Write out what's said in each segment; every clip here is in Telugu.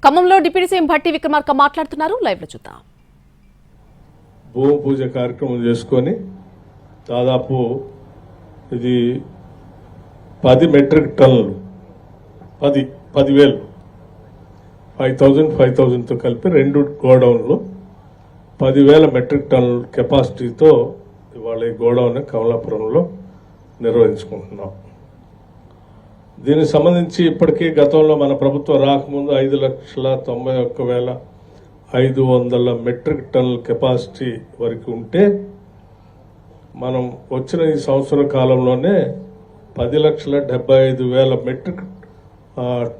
ఖమ్మంలో డిప్యూటీ సీఎం భట్టి విక్రమార్క మాట్లాడుతున్నారు. లైవ్ లో చూద్దాం. భూమి పూజ కార్యక్రమం చేసుకొని దాదాపు ఇది 10 మెట్రిక్ టన్నులు 10,000 5,000తో కలిపి 2 గోడౌన్లు 10,000 మెట్రిక్ టన్నుల కెపాసిటీతో ఇవాళ ఈ గోడౌన్ కమలాపురంలో నిర్వహించుకుంటున్నాం. దీనికి సంబంధించి ఇప్పటికీ గతంలో మన ప్రభుత్వం రాకముందు 5,91,500 మెట్రిక్ టన్నుల కెపాసిటీ వరకు ఉంటే మనం వచ్చిన ఈ సంవత్సర కాలంలోనే 10,75,000 మెట్రిక్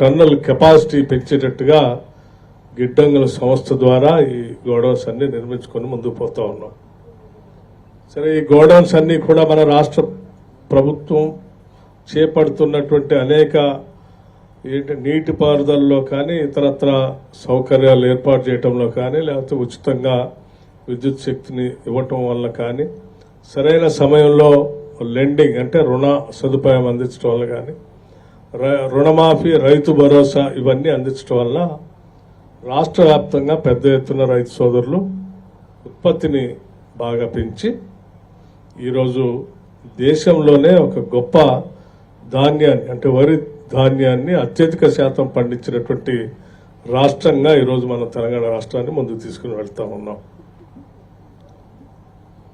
టన్నుల కెపాసిటీ పెంచేటట్టుగా గిడ్డంగుల సంస్థ ద్వారా ఈ గోడౌన్స్ అన్ని నిర్మించుకొని ముందుకు పోతా ఉన్నాం. సరే, ఈ గోడౌన్స్ అన్ని కూడా మన రాష్ట్ర ప్రభుత్వం చేపడుతున్నటువంటి అనేక నీటిపారుదలలో కానీ ఇతరత్ర సౌకర్యాలు ఏర్పాటు చేయడంలో కానీ లేకపోతే ఉచితంగా విద్యుత్ శక్తిని ఇవ్వటం వల్ల కానీ సరైన సమయంలో లెండింగ్ అంటే రుణ సదుపాయం అందించడం వల్ల కానీ రుణమాఫీ రైతు భరోసా ఇవన్నీ అందించడం వల్ల రాష్ట్ర వ్యాప్తంగా పెద్ద ఎత్తున రైతు సోదరులు ఉత్పత్తిని బాగా పెంచి ఈరోజు దేశంలోనే ఒక గొప్ప ధాన్యాన్ని అంటే వరి ధాన్యాన్ని అత్యధిక శాతం పండించినటువంటి రాష్ట్రంగా ఈరోజు మన తెలంగాణ రాష్ట్రాన్ని ముందుకు తీసుకుని వెళ్తా ఉన్నాం.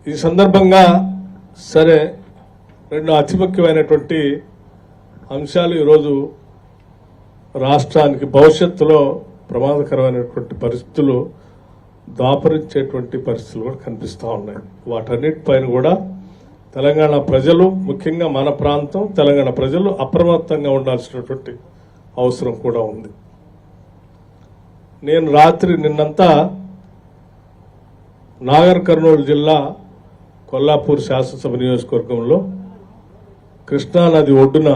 ఈ సందర్భంగా సరే, 2 అతి ముఖ్యమైనటువంటి అంశాలు ఈరోజు రాష్ట్రానికి భవిష్యత్తులో ప్రమాదకరమైనటువంటి పరిస్థితులు దాపరించేటువంటి పరిస్థితులు కూడా కనిపిస్తూ ఉన్నాయి. వాటన్నిటిపైన కూడా తెలంగాణ ప్రజలు, ముఖ్యంగా మన ప్రాంతం తెలంగాణ ప్రజలు అప్రమత్తంగా ఉండాల్సినటువంటి అవసరం కూడా ఉంది. నేను రాత్రి నిన్నంతా నాగర్ కర్నూలు జిల్లా కొల్లాపూర్ శాసనసభ నియోజకవర్గంలో కృష్ణానది ఒడ్డున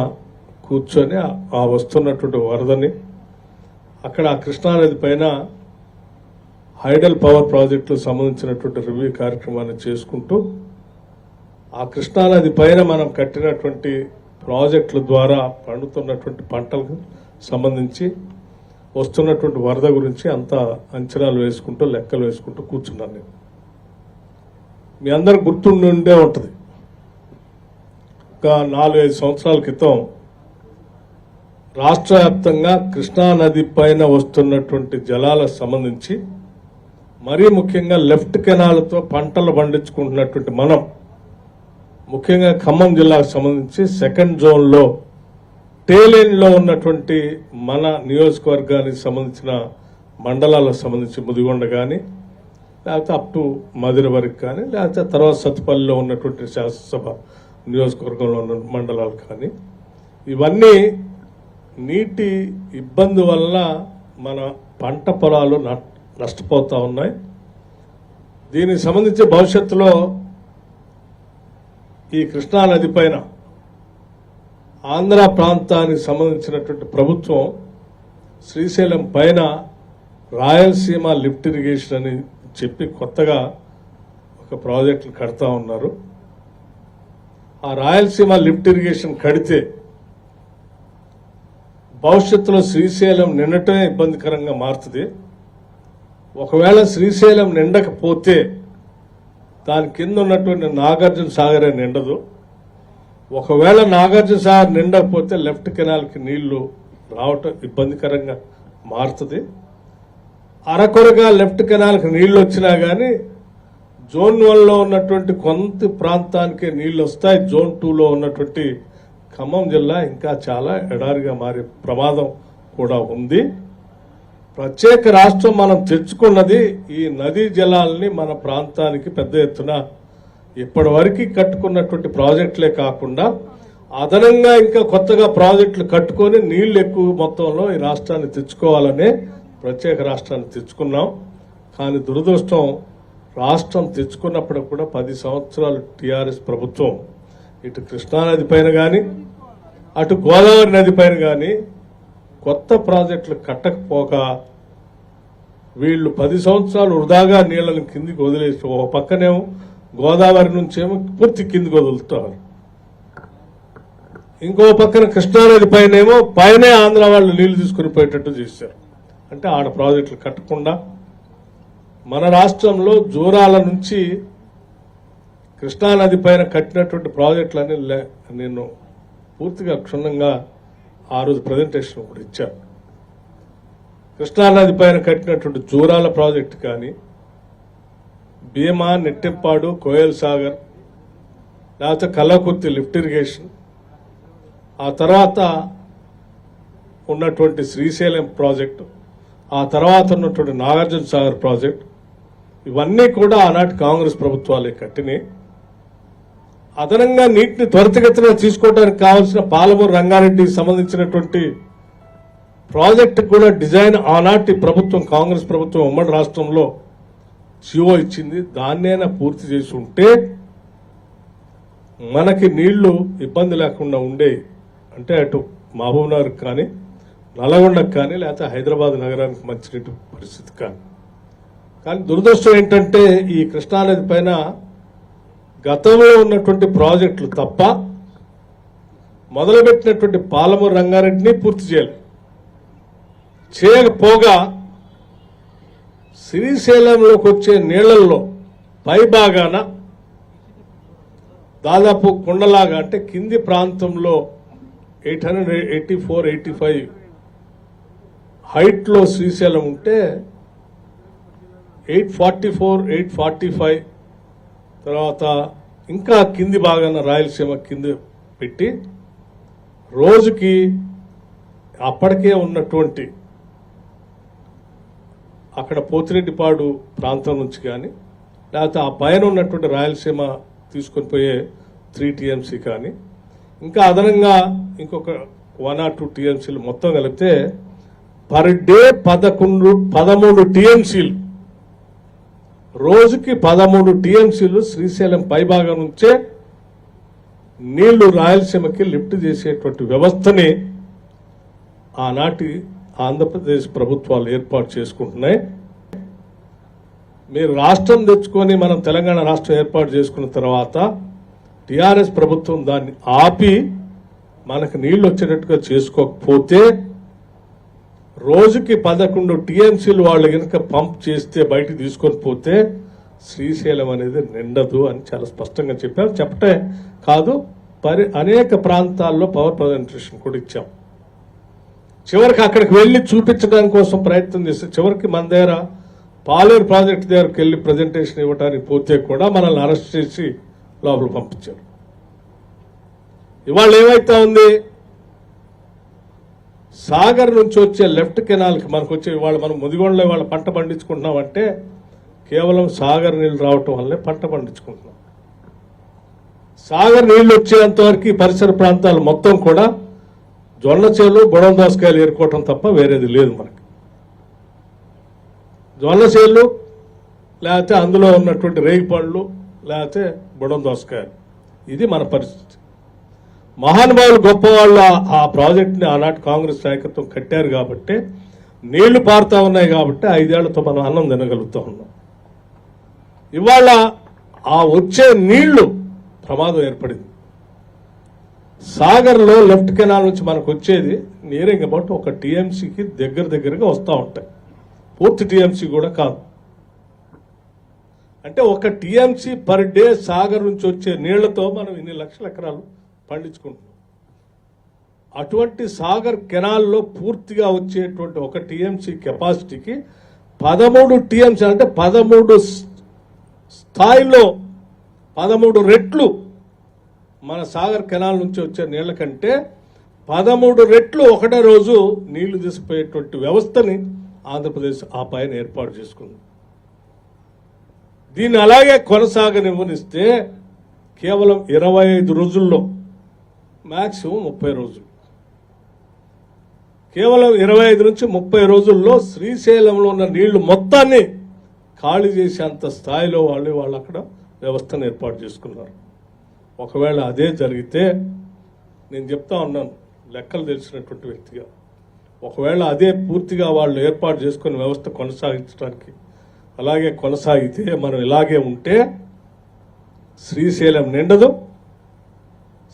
కూర్చొని ఆ వస్తున్నటువంటి వరదని అక్కడ ఆ కృష్ణానది పైన హైడల్ పవర్ ప్రాజెక్టులకు సంబంధించినటువంటి రివ్యూ కార్యక్రమాన్ని చేసుకుంటూ ఆ కృష్ణానది పైన మనం కట్టినటువంటి ప్రాజెక్టుల ద్వారా పండుతున్నటువంటి పంటలకు సంబంధించి వస్తున్నటువంటి వరద గురించి అంతా అంచనాలు వేసుకుంటూ లెక్కలు వేసుకుంటూ కూర్చున్నాను. నేను మీ అందరు గుర్తుండి ఉండే ఉంటుంది, ఒక 4-5 సంవత్సరాల క్రితం రాష్ట్ర వ్యాప్తంగా కృష్ణానది పైన వస్తున్నటువంటి జలాలకు సంబంధించి మరీ ముఖ్యంగా లెఫ్ట్ కెనాల్తో పంటలు పండించుకుంటున్నటువంటి మనం ముఖ్యంగా ఖమ్మం జిల్లాకు సంబంధించి 2nd జోన్లో టేలెన్లో ఉన్నటువంటి మన నియోజకవర్గానికి సంబంధించిన మండలాలకు సంబంధించి ముదిగొండ కానీ లేకపోతే అప్ టు మధుర వరకు కానీ లేకపోతే తర్వాత సత్తుపల్లిలో ఉన్నటువంటి శాసనసభ నియోజకవర్గంలో ఉన్న మండలాలు కానీ ఇవన్నీ నీటి ఇబ్బంది వల్ల మన పంట పొలాలు నష్టపోతూ ఉన్నాయి. దీనికి సంబంధించి భవిష్యత్తులో ఈ కృష్ణానది పైన ఆంధ్ర ప్రాంతానికి సంబంధించినటువంటి ప్రభుత్వం శ్రీశైలం పైన రాయలసీమ లిఫ్ట్ ఇరిగేషన్ అని చెప్పి కొత్తగా ఒక ప్రాజెక్టులు కడతా ఉన్నారు. ఆ రాయలసీమ లిఫ్ట్ ఇరిగేషన్ కడితే భవిష్యత్తులో శ్రీశైలం నిండటమే ఇబ్బందికరంగా మారుతుంది. ఒకవేళ శ్రీశైలం నిండకపోతే దాని కింద ఉన్నటువంటి నాగార్జున సాగరే నిండదు. ఒకవేళ నాగార్జున సాగర్ నిండకపోతే లెఫ్ట్ కెనాల్కి నీళ్లు రావటం ఇబ్బందికరంగా మారుతుంది. అరకొరగా లెఫ్ట్ కెనాల్కి నీళ్లు వచ్చినా కానీ జోన్ 1లో ఉన్నటువంటి కొంత ప్రాంతానికి నీళ్లు వస్తాయి. జోన్ 2లో ఉన్నటువంటి ఖమ్మం జిల్లా ఇంకా చాలా ఎడారిగా మారే ప్రమాదం కూడా ఉంది. ప్రత్యేక రాష్ట్రం మనం తెచ్చుకున్నది ఈ నదీ జలాల్ని మన ప్రాంతానికి పెద్ద ఎత్తున ఇప్పటి వరకు కట్టుకున్నటువంటి ప్రాజెక్టులే కాకుండా అదనంగా ఇంకా కొత్తగా ప్రాజెక్టులు కట్టుకొని నీళ్లు ఎక్కువ మొత్తంలో ఈ రాష్ట్రాన్ని తెచ్చుకోవాలనే ప్రత్యేక రాష్ట్రాన్ని తెచ్చుకున్నాం. కానీ దురదృష్టం, రాష్ట్రం తెచ్చుకున్నప్పుడు కూడా 10 సంవత్సరాలు టీఆర్ఎస్ ప్రభుత్వం ఇటు కృష్ణానది పైన కానీ అటు గోదావరి నది పైన కానీ కొత్త ప్రాజెక్టులు కట్టకపోక వీళ్ళు 10 సంవత్సరాలు వృధాగా నీళ్లను కిందికి వదిలేసి ఒక పక్కనేమో గోదావరి నుంచేమో పూర్తి కిందికి వదులుతారు, ఇంకో పక్కన కృష్ణానది పైనేమో పైనే ఆంధ్ర వాళ్ళు నీళ్లు తీసుకుని పోయేటట్టు చేశారు. అంటే ఆడ ప్రాజెక్టులు కట్టకుండా మన రాష్ట్రంలో జూరాల నుంచి కృష్ణానది పైన కట్టినటువంటి ప్రాజెక్టులన్నీ నేను పూర్తిగా క్షుణ్ణంగా ఆ రోజు ప్రజెంటేషన్ కూడా ఇచ్చాను. కృష్ణానది పైన కట్టినటువంటి జూరాల ప్రాజెక్టు కానీ, భీమా, నెట్టెప్పాడు, కోయల్ సాగర్, లేకపోతే కల్లకుర్తి లిఫ్ట్ ఇరిగేషన్, ఆ తర్వాత ఉన్నటువంటి శ్రీశైలం ప్రాజెక్టు, ఆ తర్వాత ఉన్నటువంటి నాగార్జున సాగర్ ప్రాజెక్టు, ఇవన్నీ కూడా ఆనాటి కాంగ్రెస్ ప్రభుత్వాలే కట్టినాయి. అదనంగా నీటిని త్వరితగతిన తీసుకోవడానికి కావాల్సిన పాలమూరు రంగారెడ్డికి సంబంధించినటువంటి ప్రాజెక్టు కూడా డిజైన్ ఆనాటి ప్రభుత్వం, కాంగ్రెస్ ప్రభుత్వం ఉమ్మడి రాష్ట్రంలో జీవో ఇచ్చింది. దాన్నేనా పూర్తి చేసి ఉంటే మనకి నీళ్లు ఇబ్బంది లేకుండా ఉండేవి. అంటే అటు మహబూబ్నగర్కి కానీ, నల్గొండకు కానీ, లేకపోతే హైదరాబాద్ నగరానికి మంచినీటి పరిస్థితి కానీ దురదృష్టం ఏంటంటే ఈ కృష్ణానది పైన గతంలో ఉన్నటువంటి ప్రాజెక్టులు తప్ప మొదలుపెట్టినటువంటి పాలమూరు రంగారెడ్డిని పూర్తి చేయకపోగా శ్రీశైలంలోకి వచ్చే నీళ్లలో పై భాగాన దాదాపు కొండలాగా అంటే కింది ప్రాంతంలో 884-85 హైట్లో శ్రీశైలం ఉంటే 844-845 తర్వాత ఇంకా కింది భాగాన రాయలసీమ కింద పెట్టి రోజుకి అప్పటికే ఉన్నటువంటి అక్కడ పోతిరెడ్డిపాడు ప్రాంతం నుంచి కానీ, లేకపోతే ఆ పైన ఉన్నటువంటి రాయలసీమ తీసుకొని పోయే 3 TMC కానీ, ఇంకా అదనంగా ఇంకొక 1 or 2 TMCలు మొత్తం కలిపితే పర్ డే 13 TMCలు, రోజుకి 13 TMCలు శ్రీశైలం పైభాగం నుంచే నీళ్లు రాయలసీమకి లిఫ్ట్ చేసేటువంటి వ్యవస్థని ఆనాటి ఆంధ్రప్రదేశ్ ప్రభుత్వాలు ఏర్పాటు చేసుకుంటున్నాయి. మీరు రాష్ట్రం తెచ్చుకొని మనం తెలంగాణ రాష్ట్రం ఏర్పాటు చేసుకున్న తర్వాత టీఆర్ఎస్ ప్రభుత్వం దాన్ని ఆపి మనకు నీళ్లు వచ్చేటట్టుగా చేసుకోకపోతే రోజుకి 11 TMCలు వాళ్ళు కనుక పంప్ చేస్తే బయటికి తీసుకొని పోతే శ్రీశైలం అనేది నిండదు అని చాలా స్పష్టంగా చెప్పారు. చెప్పటే కాదు, అనేక ప్రాంతాల్లో పవర్ ప్రజెంటేషన్ కూడా ఇచ్చాం. చివరికి అక్కడికి వెళ్ళి చూపించడానికి కోసం ప్రయత్నం చేస్తే చివరికి మన దగ్గర పాలేరు ప్రాజెక్టు దగ్గరకు వెళ్ళి ప్రజెంటేషన్ ఇవ్వడానికి పోతే కూడా మనల్ని అరెస్ట్ చేసి లోపల పంపించారు. ఇవాళ ఏమైతే ఉంది, సాగర్ నుంచి వచ్చే లెఫ్ట్ కెనాల్కి మనకు వచ్చే ఇవాళ మనం ముదిగొండలో ఇవాళ పంట పండించుకుంటున్నామంటే కేవలం సాగర్ నీళ్లు రావటం వల్లే పంట పండించుకుంటున్నాం. సాగర్ నీళ్లు వచ్చేంత వరకు ఈ పరిసర ప్రాంతాలు మొత్తం కూడా జొన్న చేలు, బుడం దోసకాయలు ఏరుకోవటం తప్ప వేరేది లేదు మనకి. జొన్న చేలు, లేకపోతే అందులో ఉన్నటువంటి రేగి పండ్లు, లేకపోతే బుడం దోసకాయలు, ఇది మన పరిస్థితి. మహానుభావులు గొప్పవాళ్ళు ఆ ప్రాజెక్టుని ఆనాటి కాంగ్రెస్ నాయకత్వం కట్టారు కాబట్టి నీళ్లు పారుతా ఉన్నాయి కాబట్టి 5 ఏళ్లతో మనం అన్నం తినగలుగుతా ఉన్నాం. ఇవాళ ఆ వచ్చే నీళ్లు ప్రమాదం ఏర్పడింది. సాగర్లో లెఫ్ట్ కెనాల్ నుంచి మనకు వచ్చేది నియరింగ్ అబౌట్ 1 TMCకి దగ్గరగా వస్తూ ఉంటాయి. పూర్తి TMC కూడా కాదు. అంటే 1 TMC పర్ డే సాగర్ నుంచి వచ్చే నీళ్లతో మనం ఇన్ని లక్షల ఎకరాలు పండించుకుంటున్నాం. అటువంటి సాగర్ కెనాల్లో పూర్తిగా వచ్చేటువంటి 1 TMC కెపాసిటీకి 13 TMC అంటే 13 స్థాయిలో 13 రెట్లు మన సాగర్ కెనాల్ నుంచి వచ్చే నీళ్ల కంటే 13 రెట్లు ఒకటే రోజు నీళ్లు తీసుకుపోయేటువంటి వ్యవస్థని ఆంధ్రప్రదేశ్ ఆ పైన ఏర్పాటు చేసుకుంది. దీన్ని అలాగే కొనసాగనివ్వనిస్తే కేవలం 25 రోజుల్లో, మ్యాక్సిమం 30 రోజులు, కేవలం 25 నుంచి 30 రోజుల్లో శ్రీశైలంలో ఉన్న నీళ్లు మొత్తాన్ని ఖాళీ చేసేంత స్థాయిలో వాళ్ళు అక్కడ వ్యవస్థను ఏర్పాటు చేసుకున్నారు. ఒకవేళ అదే జరిగితే నేను చెప్తా ఉన్నాను లెక్కలు తెలిసినటువంటి వ్యక్తిగా, ఒకవేళ అదే పూర్తిగా వాళ్ళు ఏర్పాటు చేసుకుని వ్యవస్థ కొనసాగించడానికి అలాగే కొనసాగితే మనం ఇలాగే ఉంటే శ్రీశైలం నిండదు.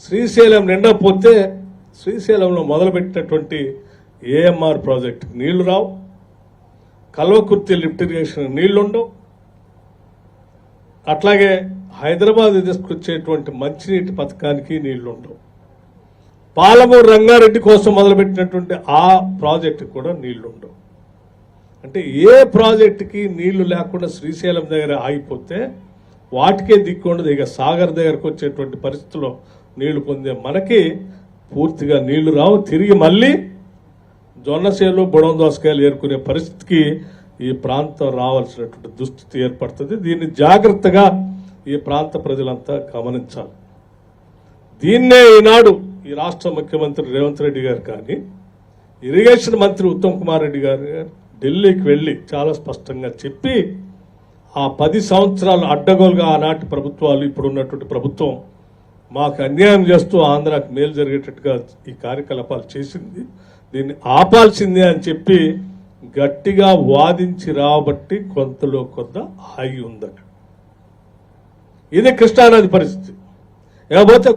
శ్రీశైలం నిండకపోతే శ్రీశైలంలో మొదలుపెట్టినటువంటి AMR ప్రాజెక్టుకి నీళ్లు రావు. కల్వకుర్తి లిఫ్ట్ ఇరిగేషన్ నీళ్లుండవు. అట్లాగే హైదరాబాద్ తీసుకొచ్చేటువంటి మంచినీటి పథకానికి నీళ్లుండవు. పాలమూరు రంగారెడ్డి కోసం మొదలుపెట్టినటువంటి ఆ ప్రాజెక్టు కూడా నీళ్లుండవు. అంటే ఏ ప్రాజెక్టుకి నీళ్లు లేకుండా శ్రీశైలం దగ్గర ఆగిపోతే వాటికే దిక్కుండదు. ఇక సాగర్ దగ్గరకు వచ్చేటువంటి పరిస్థితుల్లో నీళ్లు పొందే మనకి పూర్తిగా నీళ్లు రావు. తిరిగి మళ్ళీ జొన్నసేలు బుడం దోసకాయలు ఏరుకునే పరిస్థితికి ఈ ప్రాంతం రావాల్సినటువంటి దుస్థితి ఏర్పడుతుంది. దీన్ని జాగ్రత్తగా ఈ ప్రాంత ప్రజలంతా గమనించాలి. దీన్నే ఈనాడు ఈ రాష్ట్ర ముఖ్యమంత్రి రేవంత్ రెడ్డి గారు కానీ ఇరిగేషన్ మంత్రి ఉత్తమ్ కుమార్ రెడ్డి గారు ఢిల్లీకి వెళ్ళి చాలా స్పష్టంగా చెప్పి ఆ 10 సంవత్సరాలు అడ్డగోలుగా ఆనాటి ప్రభుత్వాలు ఇప్పుడు ఉన్నటువంటి ప్రభుత్వం మాకు అన్యాయం చేస్తూ ఆంధ్రాకి మేలు జరిగేటట్టుగా ఈ కార్యకలాపాలు చేసింది, దీన్ని ఆపాల్సిందే అని చెప్పి గట్టిగా వాదించి రాబట్టి కొంతలో కొంత ఆగి ఉందట. ఇది కృష్ణానది పరిస్థితి. లేకపోతే